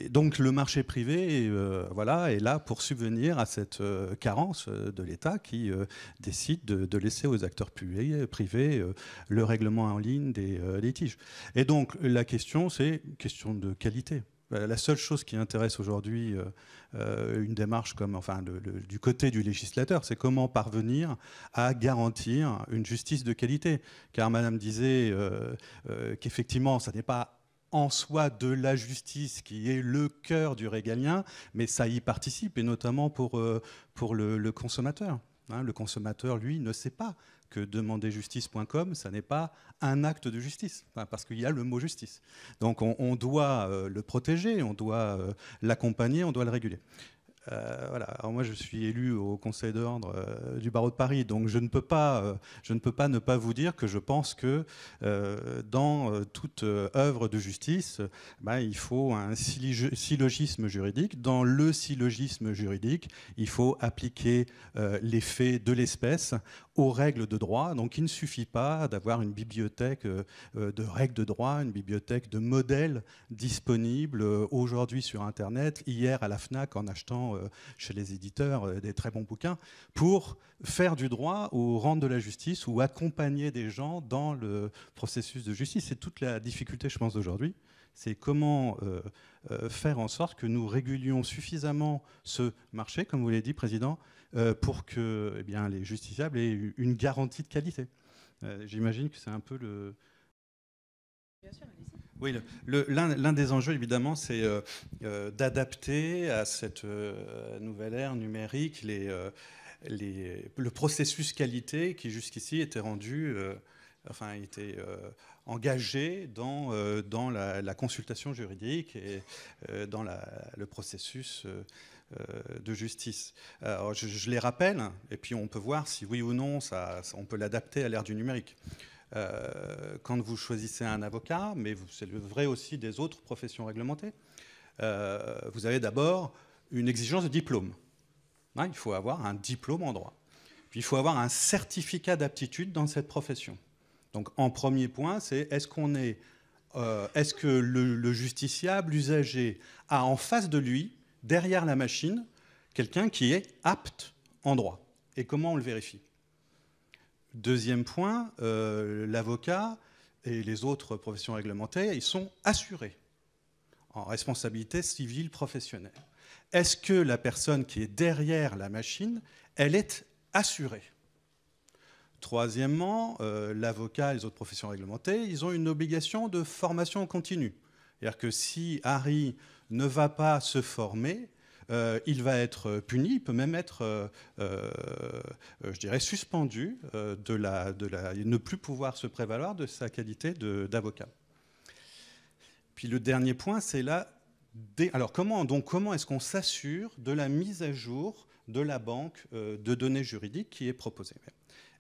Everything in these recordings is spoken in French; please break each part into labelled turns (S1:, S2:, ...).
S1: Donc le marché privé voilà, est là pour subvenir à cette carence de l'État qui décide de laisser aux acteurs privés le règlement en ligne des litiges. Et donc la question, c'est une question de qualité. La seule chose qui intéresse aujourd'hui une démarche comme, enfin, du côté du législateur, c'est comment parvenir à garantir une justice de qualité. Car Madame disait qu'effectivement, ça n'est pas en soi de la justice qui est le cœur du régalien, mais ça y participe, et notamment pour le consommateur. Hein, le consommateur, lui, ne sait pas que demander justice.com, ça n'est pas un acte de justice, enfin, parce qu'il y a le mot justice. Donc on doit le protéger, on doit l'accompagner, on doit le réguler. Voilà. Alors moi, je suis élu au Conseil d'ordre du barreau de Paris, donc je ne peux pas ne pas vous dire que je pense que dans toute œuvre de justice, il faut un syllogisme juridique. Dans le syllogisme juridique, il faut appliquer les faits de l'espèce aux règles de droit. Donc il ne suffit pas d'avoir une bibliothèque de règles de droit, une bibliothèque de modèles disponibles aujourd'hui sur Internet, hier à la FNAC en achetant chez les éditeurs des très bons bouquins, pour faire du droit ou rendre de la justice ou accompagner des gens dans le processus de justice. C'est toute la difficulté, je pense, d'aujourd'hui. C'est comment faire en sorte que nous régulions suffisamment ce marché, comme vous l'avez dit, Président, pour que les justiciables aient une garantie de qualité. J'imagine que c'est un peu le...
S2: Bien sûr, allez-y.
S1: Oui, l'un des enjeux, évidemment, c'est d'adapter à cette nouvelle ère numérique le processus qualité qui, jusqu'ici, était rendu... était engagé dans la consultation juridique et dans le processus de justice. Alors, je les rappelle, et puis on peut voir si oui ou non on peut l'adapter à l'ère du numérique. Quand vous choisissez un avocat, mais c'est le vrai aussi des autres professions réglementées, vous avez d'abord une exigence de diplôme. Hein, il faut avoir un diplôme en droit. Puis il faut avoir un certificat d'aptitude dans cette profession. Donc en premier point, c'est est-ce que le justiciable, l'usager, a en face de lui, derrière la machine, quelqu'un qui est apte en droit. Et comment on le vérifie? Deuxième point, l'avocat et les autres professions réglementées, ils sont assurés en responsabilité civile professionnelle. Est-ce que la personne qui est derrière la machine, elle est assurée? Troisièmement, l'avocat et les autres professions réglementées, ils ont une obligation de formation continue. C'est-à-dire que si Harry ne va pas se former, il va être puni, il peut même être, je dirais, suspendu ne plus pouvoir se prévaloir de sa qualité d'avocat. Puis le dernier point, c'est alors comment est-ce qu'on s'assure de la mise à jour de la banque de données juridiques qui est proposée?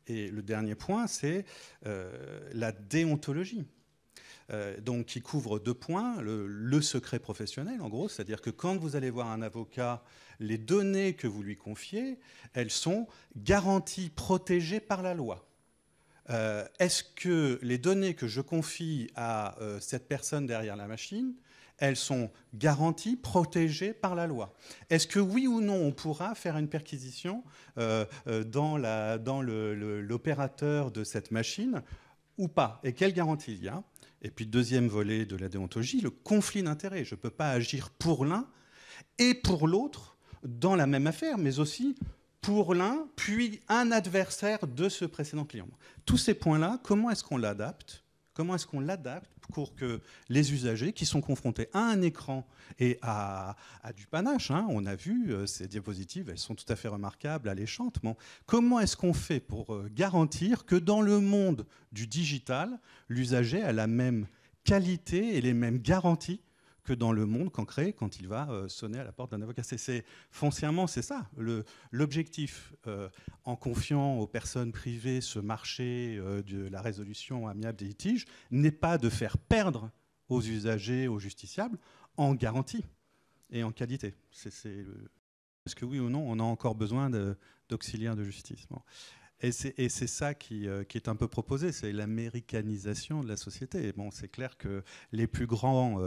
S1: Et le dernier point, c'est la déontologie. Donc, qui couvre deux points. Le secret professionnel, en gros, c'est-à-dire que quand vous allez voir un avocat, les données que vous lui confiez, elles sont garanties, protégées par la loi. Est-ce que les données que je confie à cette personne derrière la machine, elles sont garanties, protégées par la loi? Est-ce que oui ou non, on pourra faire une perquisition dans l'opérateur de cette machine ou pas? Et quelle garantie il y a? Et puis, deuxième volet de la déontologie, le conflit d'intérêts. Je ne peux pas agir pour l'un et pour l'autre dans la même affaire, mais aussi pour l'un, puis un adversaire de ce précédent client. Tous ces points-là, comment est-ce qu'on l'adapte? Comment est-ce qu'on l'adapte pour que les usagers qui sont confrontés à un écran et à du panache, hein, on a vu ces diapositives, elles sont tout à fait remarquables, alléchantes. Bon, comment est-ce qu'on fait pour garantir que dans le monde du digital, l'usager a la même qualité et les mêmes garanties que dans le monde concret quand il va sonner à la porte d'un avocat? Foncièrement, c'est ça. L'objectif, en confiant aux personnes privées ce marché de la résolution amiable des litiges, n'est pas de faire perdre aux usagers, aux justiciables, en garantie et en qualité. Est-ce que oui ou non, on a encore besoin d'auxiliaires de justice? Bon. Et c'est ça qui est un peu proposé, c'est l'américanisation de la société. Et bon, c'est clair que les plus grands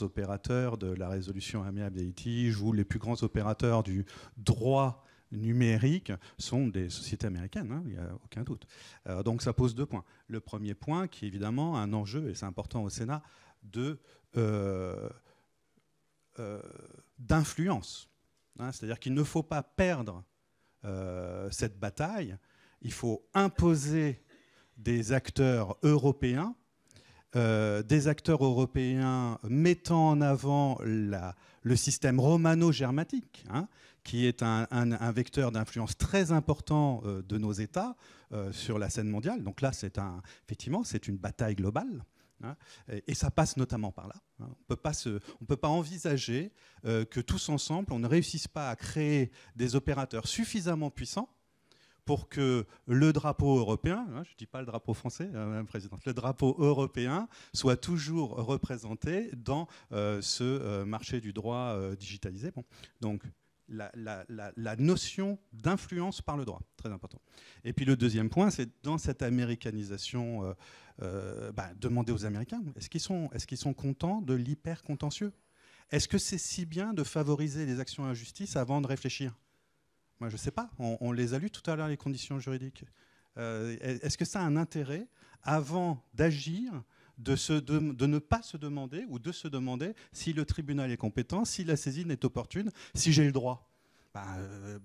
S1: opérateurs de la résolution amiable des litiges ou les plus grands opérateurs du droit numérique sont des sociétés américaines, hein, il n'y a aucun doute. Donc ça pose deux points. Le premier point, qui est évidemment un enjeu, et c'est important au Sénat, d'influence. Hein, c'est-à-dire qu'il ne faut pas perdre cette bataille. Il faut imposer des acteurs européens mettant en avant le système romano-germanique, hein, qui est un vecteur d'influence très important de nos États sur la scène mondiale. Donc là, effectivement, c'est une bataille globale. Hein, et ça passe notamment par là. Hein. On ne peut pas envisager que tous ensemble, on ne réussisse pas à créer des opérateurs suffisamment puissants pour que le drapeau européen, hein, je ne dis pas le drapeau français, Madame la Présidente, le drapeau européen soit toujours représenté dans ce marché du droit digitalisé. Bon. Donc, la notion d'influence par le droit, très important. Et puis le deuxième point, c'est dans cette américanisation, demander aux Américains, est-ce qu'ils sont contents de l'hyper-contentieux? Est-ce que c'est si bien de favoriser les actions en justice avant de réfléchir? Moi, je ne sais pas. On les a lues tout à l'heure, les conditions juridiques. Est-ce que ça a un intérêt, avant d'agir, de ne pas se demander ou de se demander si le tribunal est compétent, si la saisine est opportune, si j'ai le droit?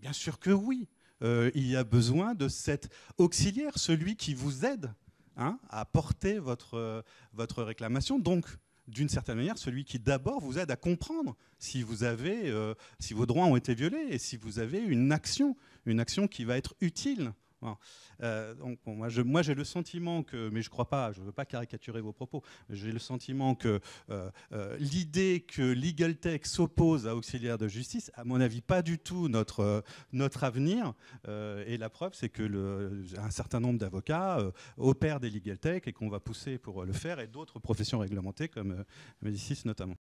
S1: Bien sûr que oui. Il y a besoin de cet auxiliaire, celui qui vous aide, hein, à porter votre réclamation. Donc, d'une certaine manière, celui qui d'abord vous aide à comprendre si vos droits ont été violés et si vous avez une action qui va être utile. Bon. Donc, bon, moi, j'ai le sentiment que, mais je crois pas, je ne veux pas caricaturer vos propos, j'ai le sentiment que l'idée que Legal Tech s'oppose à auxiliaire de justice, à mon avis, pas du tout notre avenir. Et la preuve, c'est que un certain nombre d'avocats opèrent des Legal Tech et qu'on va pousser pour le faire, et d'autres professions réglementées comme Médicis notamment.